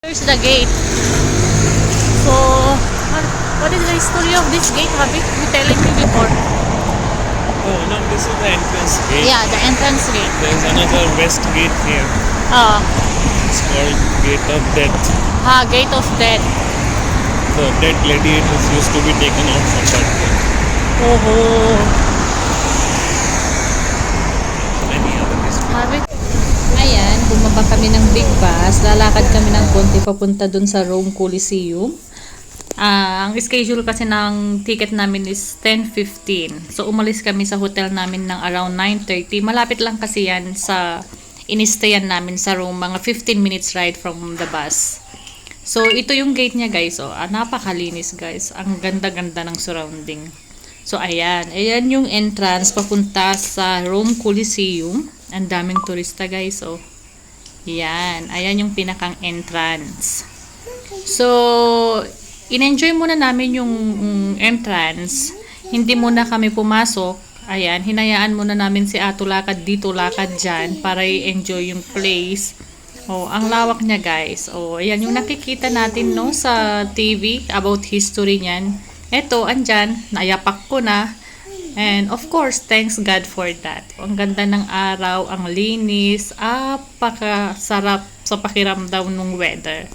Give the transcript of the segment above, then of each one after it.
Here's the gate. So, what is the history of this gate, Habib? You telling me before. Oh, no, this is the entrance gate. Yeah, the entrance gate. There's another west gate here. Ah, It's called Gate of Death. Gate of Death. The dead gladiators used to be taken out from that gate. Oh, Many other history. Habib. Ayan, bumaba kami ng big bus. Lalakad kami ng konti papunta dun sa Rome Coliseum. Ang schedule kasi ng ticket namin is 10:15. So, umalis kami sa hotel namin ng around 9:30. Malapit lang kasi yan sa inistayan namin sa Rome. Mga 15 minutes ride from the bus. So, ito yung gate niya, guys. Oh, napakalinis, guys. Ang ganda-ganda ng surrounding. So, ayan. Ayan yung entrance papunta sa Rome Coliseum. Ang daming turista, guys. Oh. Yan. Ayan yung pinakang entrance. So, in-enjoy muna namin yung entrance. Hindi muna kami pumasok. Ayan. Hinayaan muna namin si Ato lakad dito, lakad dyan para i-enjoy yung place. Oh, ang lawak niya, guys. Oh, ayan yung nakikita natin no sa TV about history niyan. Eto, andyan, nayapak ko na. And of course, thanks God for that. Ang ganda ng araw, ang linis, apakasarap sa pakiramdam ng weather.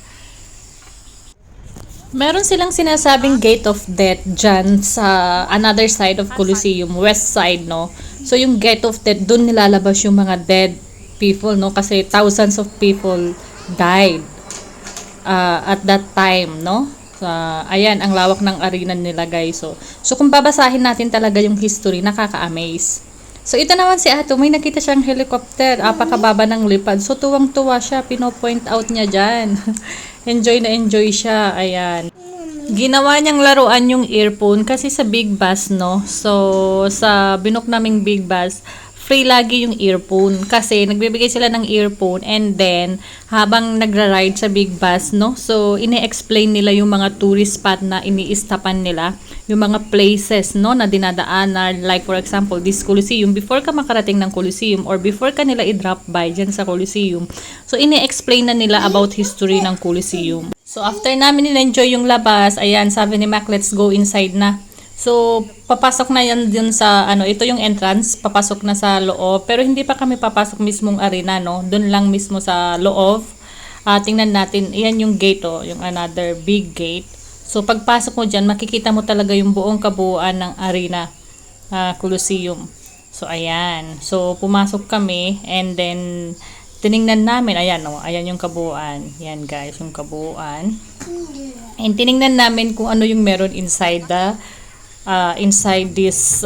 Meron silang sinasabing Gate of Death dyan sa another side of Colosseum, west side, no? So, yung Gate of Death, dun nilalabas yung mga dead people, no? Kasi thousands of people died at that time, no? Ayan, ang lawak ng arena nila, guys. So kung babasahin natin talaga yung history, nakaka-amaze. So, ito naman si Ato, may nakita siyang helicopter, apakababa ng lipad. So, tuwang-tuwa siya, pino-point out niya dyan. Enjoy na enjoy siya, ayan. Ginawa niyang laruan yung earphone kasi sa big bus, no? So, sa binook naming big bus, free lagi yung earphone kasi nagbibigay sila ng earphone and then habang nagra-ride sa big bus, no? So, ini-explain nila yung mga tourist spot na ini-istapan nila, yung mga places, no, na dinadaanan, like for example, this Coliseum, before ka makarating ng Coliseum or before ka nila i-drop by dyan sa Coliseum. So, ini-explain na nila about history ng Coliseum. So, after namin in-enjoy yung labas, ayan, sabi ni Mac, let's go inside na. So, papasok na yan dun sa, ito yung entrance, papasok na sa loob. Pero hindi pa kami papasok mismong arena, no? Dun lang mismo sa loob. Tingnan natin, yan yung gate, yung another big gate. So, pagpasok mo dyan, makikita mo talaga yung buong kabuuan ng arena, Colosseum. So, ayan. So, pumasok kami, and then, tiningnan namin, ayan, ayan yung kabuuan. Yan, guys, yung kabuuan. And tiningnan namin kung ano yung meron inside this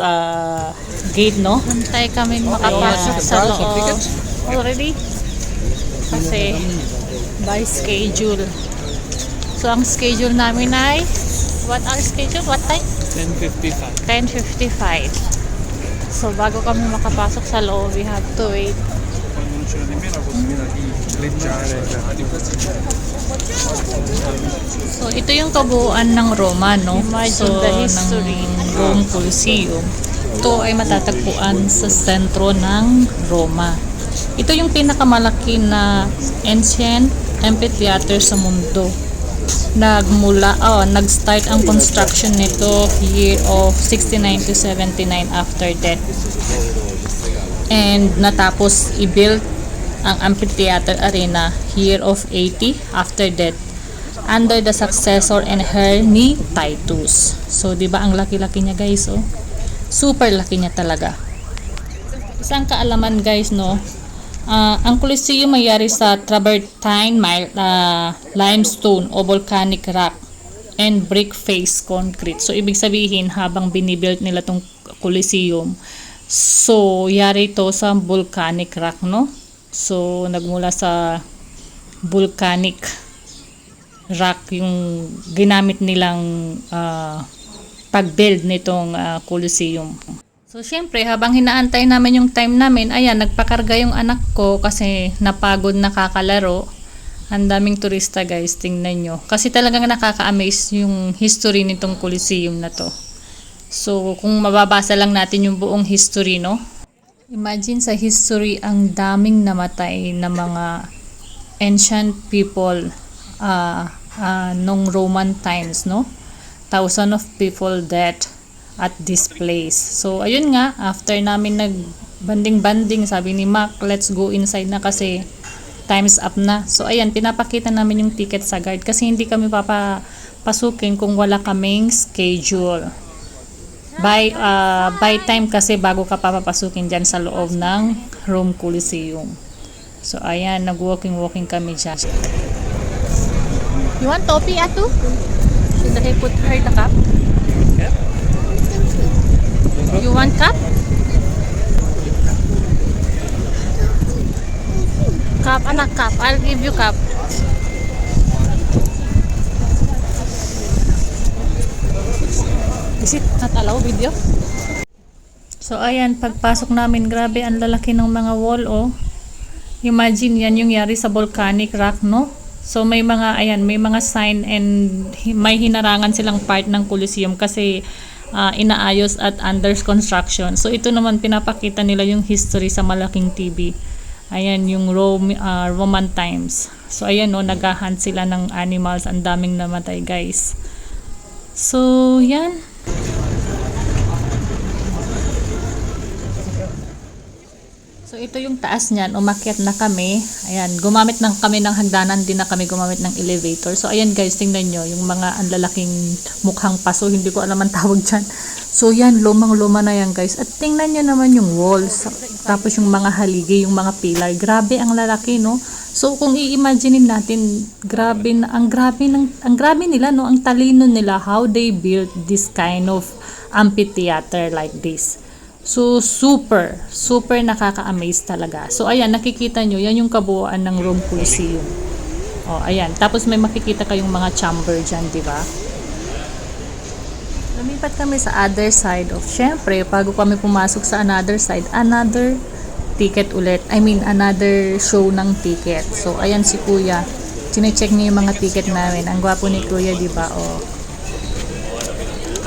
gate, no? Hantay kami makapasok sa loob. Already? Kasi by schedule. So, ang schedule namin ay what our schedule? What time? 10:55. 10:55. So, bago kami makapasok sa loob, we have to wait. So, ito yung kabuuan ng Roma, no? So, the history ng Rome Coliseum. Ito ay matatagpuan sa sentro ng Roma. Ito yung pinakamalaki na ancient amphitheater sa mundo. Nag-start ang construction nito year of 69 to 79 after death. And natapos i-build ang amphitheater arena year of 80 after death under the successor and heir ni Titus. So, di ba ang laki-laki niya, guys, oh? Super laki niya talaga. Isang kaalaman, guys, no? Ang Colosseum mayari sa travertine limestone o volcanic rock and brick face concrete. So, ibig sabihin, habang binibuild nila tong Colosseum, so, yari ito sa volcanic rock, no? So, nagmula sa volcanic rock yung ginamit nilang pag-build nitong Colosseum. So, syempre, habang hinaantay namin yung time namin, ayan, nagpakarga yung anak ko kasi napagod na kakalaro. Ang daming turista, guys, tingnan nyo. Kasi talagang nakaka-amaze yung history nitong Colosseum na to. So, kung mababasa lang natin yung buong history, no? Imagine sa history ang daming namatay na mga ancient people nung Roman times, no? Thousands of people dead at this place. So, ayun nga, after namin nag-banding-banding, sabi ni Mac, let's go inside na kasi time's up na. So, ayan, pinapakita namin yung ticket sa guard kasi hindi kami papapasukin kung wala kaming schedule. By time kasi bago ka papapasukin dyan sa loob ng Rome Coliseum. So, ayan, nag-walking kami dyan. You want topi, Atu? Should I put her the cup? You want cup? Cup, anak, cup. I'll give you cup. Is it not allow video? So, ayan, pagpasok namin, grabe, ang lalaki ng mga wall, oh. Imagine, yan yung yari sa volcanic rock, no? So, may mga, ayan, may mga sign and may hinarangan silang part ng Coliseum kasi inaayos at under construction. So, ito naman, pinapakita nila yung history sa malaking TV. Ayan, yung Roman times. So, ayan, no, naghahunt sila ng animals. Ang daming namatay, guys. So, yan. So, ito yung taas niyan. Umakyat na kami. Ayan, gumamit kami ng hagdanan. Din na kami gumamit ng elevator. So, ayan guys, tingnan nyo. Yung mga anlalaking mukhang paso. Hindi ko alam ang tawag dyan. So, yan, lumang-luma na yan guys. At tingnan nyo naman yung walls. Tapos yung mga haligi, yung mga pillar. Grabe ang lalaki, no? So, kung i-imaginein natin, ang grabe nila, no? Ang talino nila, how they built this kind of amphitheater like this. So, super nakaka-amaze talaga. So, ayan, nakikita nyo, yan yung kabuuan ng Rome Coliseum. O, ayan. Tapos may makikita kayong mga chamber dyan, di ba? Lumipat kami sa other side of, syempre, bago kami pumasok sa another side, another ticket ulit. I mean, another show ng ticket. So, ayan si Kuya. Chine-check niya yung mga ticket namin. Ang gwapo ni Kuya, di ba? O,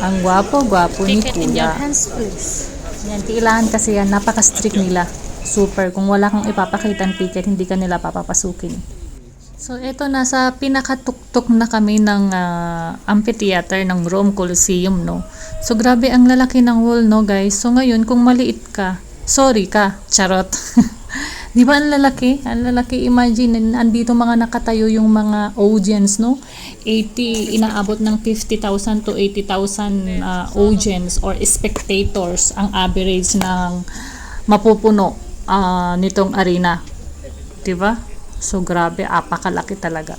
ang gwapo ni Kuya. Ticket in your hands, please. Yan, kailangan kasi yan, napaka-strict nila. Super. Kung wala kang ipapakita ng ticket, hindi ka nila papapasukin. So, ito, nasa pinakatuktok na kami ng amphitheater ng Rome Coliseum, no? So, grabe ang lalaki ng wall, no, guys? So, ngayon, kung maliit ka, sorry ka, charot. Di ba ang lalaki? Ang lalaki, imagine, andito mga nakatayo yung mga audience, no? Inaabot ng 50,000 to 80,000 audience or spectators ang average ng mapupuno nitong arena. Diba? So, grabe, apakalaki talaga.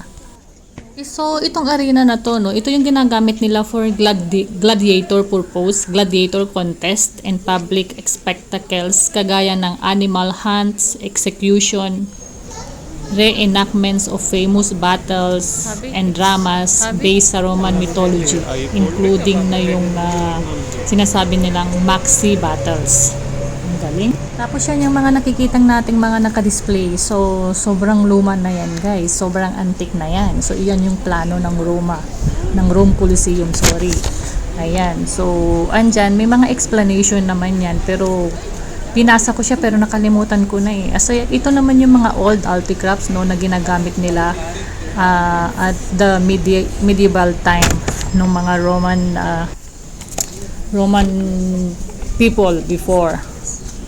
So, itong arena na to, no, ito yung ginagamit nila for gladiator purpose, gladiator contest, and public spectacles, kagaya ng animal hunts, execution, reenactments of famous battles and dramas based sa Roman mythology, including na yung sinasabi nilang maxi battles. Ang galing. Tapos yan yung mga nakikitang nating mga nakadisplay. So, sobrang luma na yan guys. Sobrang antique na yan. So, iyan yung plano ng Rome Coliseum, sorry. Ayan. So, andyan, may mga explanation naman yan. Pero, pinasa ko siya pero nakalimutan ko na eh. As ito naman yung mga old artifacts, no, na ginagamit nila at the medieval time ng mga Roman people before.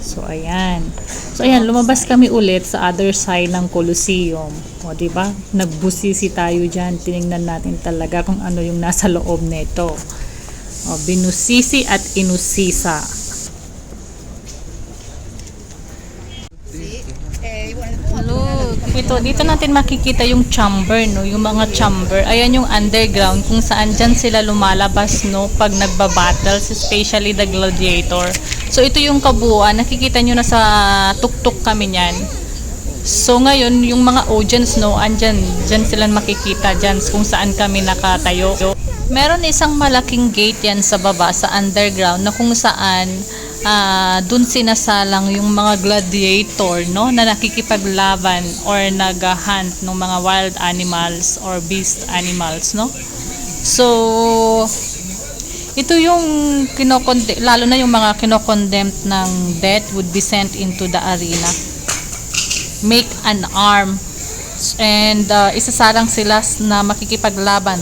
So, ayan. So, ayan, lumabas kami ulit sa other side ng Coliseum. O, diba? Nagbusisi tayo dyan. Tinignan natin talaga kung ano yung nasa loob nito. O, binusisi at inusisa. Ito, dito natin makikita yung chamber, no? Yung mga chamber. Ayan yung underground kung saan dyan sila lumalabas, no? Pag nagbabattles, especially the gladiator. So, ito yung kabuuan. Nakikita nyo na sa tuktok kami niyan. So, ngayon, yung mga audience, no? Andyan, dyan sila makikita dyan kung saan kami nakatayo. Meron isang malaking gate yan sa baba, sa underground, na kung saan dun sinasalang yung mga gladiator, no, na nakikipaglaban or nag-hunt ng mga wild animals or beast animals, no. So, ito yung lalo na yung mga kinokondemned ng death would be sent into the arena. Make an arm And isasalang sila na makikipaglaban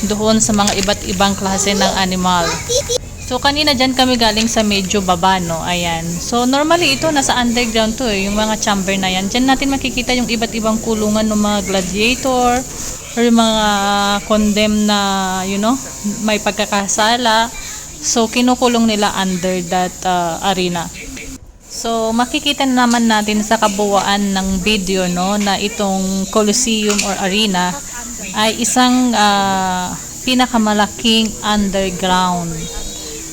doon sa mga iba't ibang klase ng animal. So, kanina dyan kami galing sa medyo baba, no? Ayan. So, normally ito, nasa underground to yung mga chamber na yan. Dyan natin makikita yung iba't ibang kulungan ng mga gladiator or yung mga condemned na, may pagkakasala. So, kinukulong nila under that arena. So, makikita naman natin sa kabuuan ng video, no, na itong Colosseum or arena ay isang pinakamalaking underground.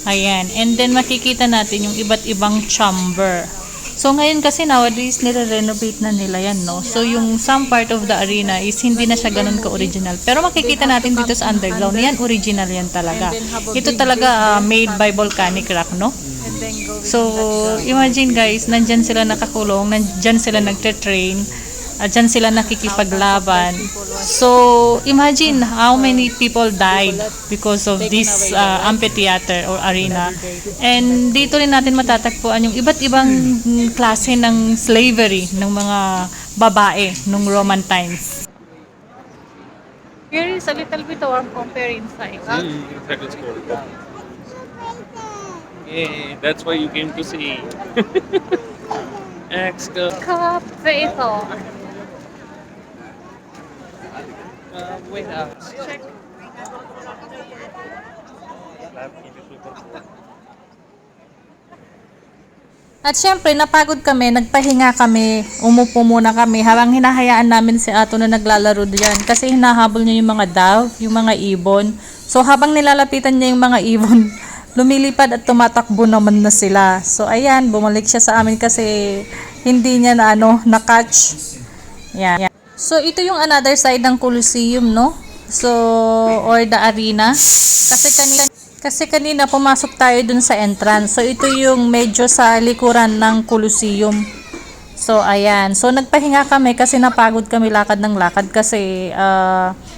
Ayan. And then, makikita natin yung iba't ibang chamber. So, ngayon kasi nowadays, nire-renovate na nila yan, no? So, yung some part of the arena is hindi na siya ganun ka-original. Pero makikita natin dito sa underground, yan, original yan talaga. Ito talaga made by volcanic rock, no? So, imagine guys, nandyan sila nakakulong, nandyan sila nagte-train, dyan sila nakikipaglaban. So, imagine how many people died because of this amphitheater or arena. And dito rin natin matatagpuan yung iba't ibang klase ng slavery ng mga babae nung Roman times. Here is a little bit warm compare inside. That is cool. Yeah, that's why you came to see. Extra. Cafe ito. Wait up. Check. At syempre, napagod kami, nagpahinga kami, umupo muna kami habang hinahayaan namin si Ato na naglalaro diyan kasi hinahabol niya yung mga dove, yung mga ibon. So habang nilalapitan niya yung mga ibon, lumilipad at tumatakbo naman na sila. So ayan, bumalik siya sa amin kasi hindi niya na-catch. Yan. So ito yung another side ng Colosseum, no? So, or the arena. Kasi kanina pumasok tayo dun sa entrance. So ito yung medyo sa likuran ng Colosseum. So ayan. So nagpahinga kami kasi napagod kami lakad ng lakad kasi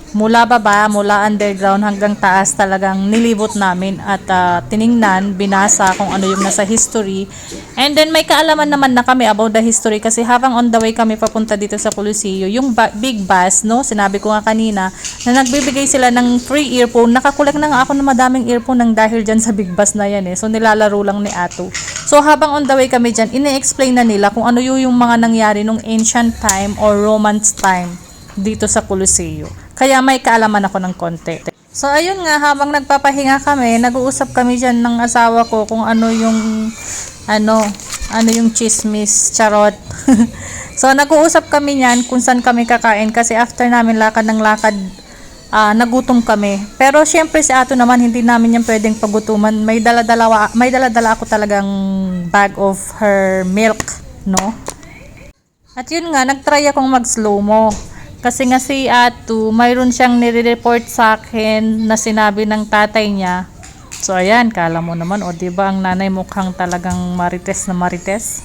mula baba, mula underground hanggang taas talagang nilibot namin at tiningnan, binasa kung ano yung nasa history. And then may kaalaman naman na kami about the history kasi habang on the way kami papunta dito sa Colosseum, yung big bus, no, sinabi ko nga kanina, na nagbibigay sila ng free earphone. Nakakulik na nga ako ng madaming earphone nang dahil dyan sa big bus na yan eh. So nilalaro lang ni Ato. So habang on the way kami dyan, ine-explain na nila kung ano yung mga nangyari nung ancient time or Romance time dito sa Colosseum. Kaya may kaalaman ako ng konti. So ayun nga, habang nagpapahinga kami, nag-uusap kami dyan ng asawa ko kung ano yung chismis, charot. So nag-uusap kami niyan kung saan kami kakain kasi after namin lakad ng lakad, nagutom kami. Pero syempre si Ato naman hindi namin yan pwedeng pagutuman. May dala-dala ako talagang bag of her milk, no? At yun nga, nagtry akong mag-slow-mo. Kasi nga si Ato, mayroon siyang nire-report sa akin na sinabi ng tatay niya. So ayan, kala mo naman, o diba ang nanay mukhang talagang marites na marites?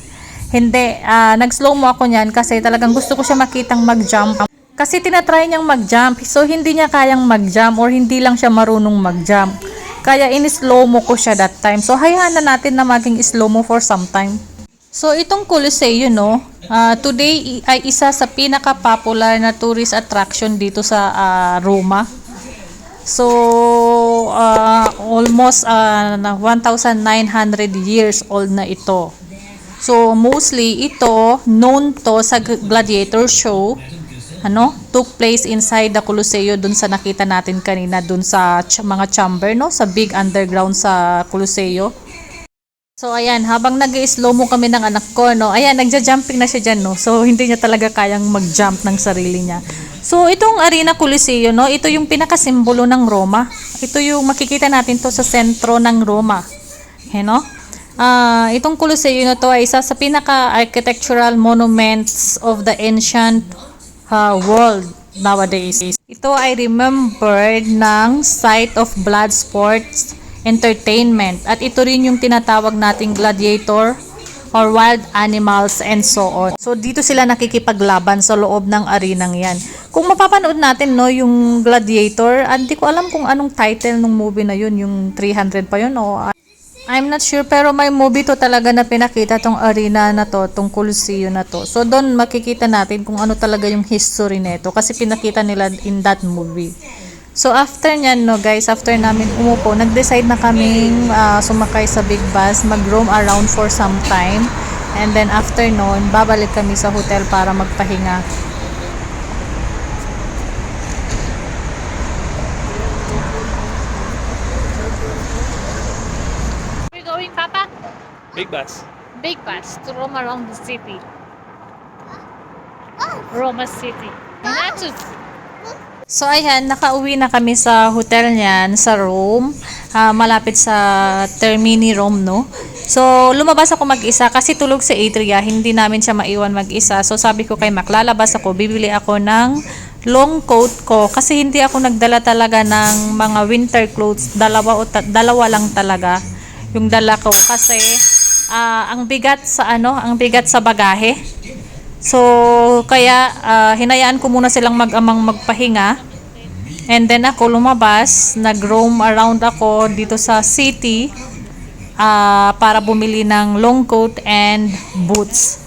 Hindi, nag-slow mo ako niyan kasi talagang gusto ko siya makitang mag-jump. Kasi tinatry niyang mag-jump, so hindi niya kayang mag-jump or hindi lang siya marunong mag-jump. Kaya in-slow mo ko siya that time. So hayaan na natin na maging slow mo for some time. So itong Colosseum, no, today ay isa sa pinaka-popular na tourist attraction dito sa Roma. So almost 1,900 years old na ito. So mostly ito known to sa gladiator show, took place inside the Colosseum dun sa nakita natin kanina dun sa mga chamber, no, sa big underground sa Colosseum. So ayan, habang nag-slow mo kami ng anak ko, no, ayan, nagja-jumping na siya dyan, no. So hindi niya talaga kayang mag-jump ng sarili niya. So itong Arena Colosseum, no, ito yung pinakasimbolo ng Roma. Ito yung makikita natin to sa sentro ng Roma. No? Itong Colosseum na to ay isa sa pinaka-architectural monuments of the ancient world nowadays. Ito ay remembered ng site of blood sports entertainment at ito rin yung tinatawag nating gladiator or wild animals and so on. So dito sila nakikipaglaban sa loob ng arenang yan. Kung mapapanood natin, no, yung gladiator, hindi ko alam kung anong title ng movie na yun, yung 300 pa yun o I'm not sure pero may movie to talaga na pinakita tong arena na to, tong Coliseum na to. So doon makikita natin kung ano talaga yung history nito kasi pinakita nila in that movie. So after nyan no guys, after namin umupo, nag-decide na kaming sumakay sa big bus, mag-roam around for some time. And then after noon, babalik kami sa hotel para magpahinga. We're going, Papa? Big bus. Big bus to roam around the city. Roma City. Natus. So ayan, nakauwi na kami sa hotel niyan sa Rome, malapit sa Termini Rome, no? So lumabas ako mag-isa kasi tulog sa Atria, hindi namin siya maiwan mag-isa. So sabi ko kay Mac, lalabas ako, bibili ako ng long coat ko kasi hindi ako nagdala talaga ng mga winter clothes, dalawa lang talaga yung dala ko kasi ang bigat sa bagahe. So, kaya hinayaan ko muna silang mag-amang magpahinga. And then ako lumabas, nag-roam around ako dito sa city para bumili ng long coat and boots.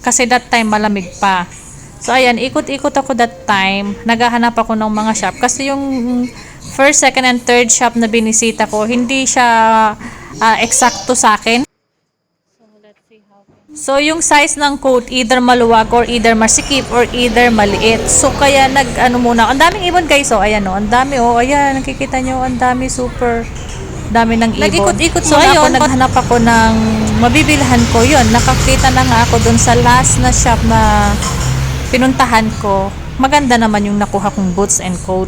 Kasi that time malamig pa. So, ayan, ikot-ikot ako that time. Naghahanap ako ng mga shop. Kasi yung first, second, and third shop na binisita ko, hindi siya eksakto sa akin. So, yung size ng coat, either maluwag or either masikip or either maliit. So, kaya muna. Ang daming ibon guys, oh. Ayan, oh. Ang dami, oh. Ayan, nakikita nyo, ang dami, super dami ng ibon. Nag-ikot-ikot so, ayun, naghanap ako ng mabibilhan ko. Yun, nakakita na nga ako dun sa last na shop na pinuntahan ko. Maganda naman yung nakuha kong boots and coat.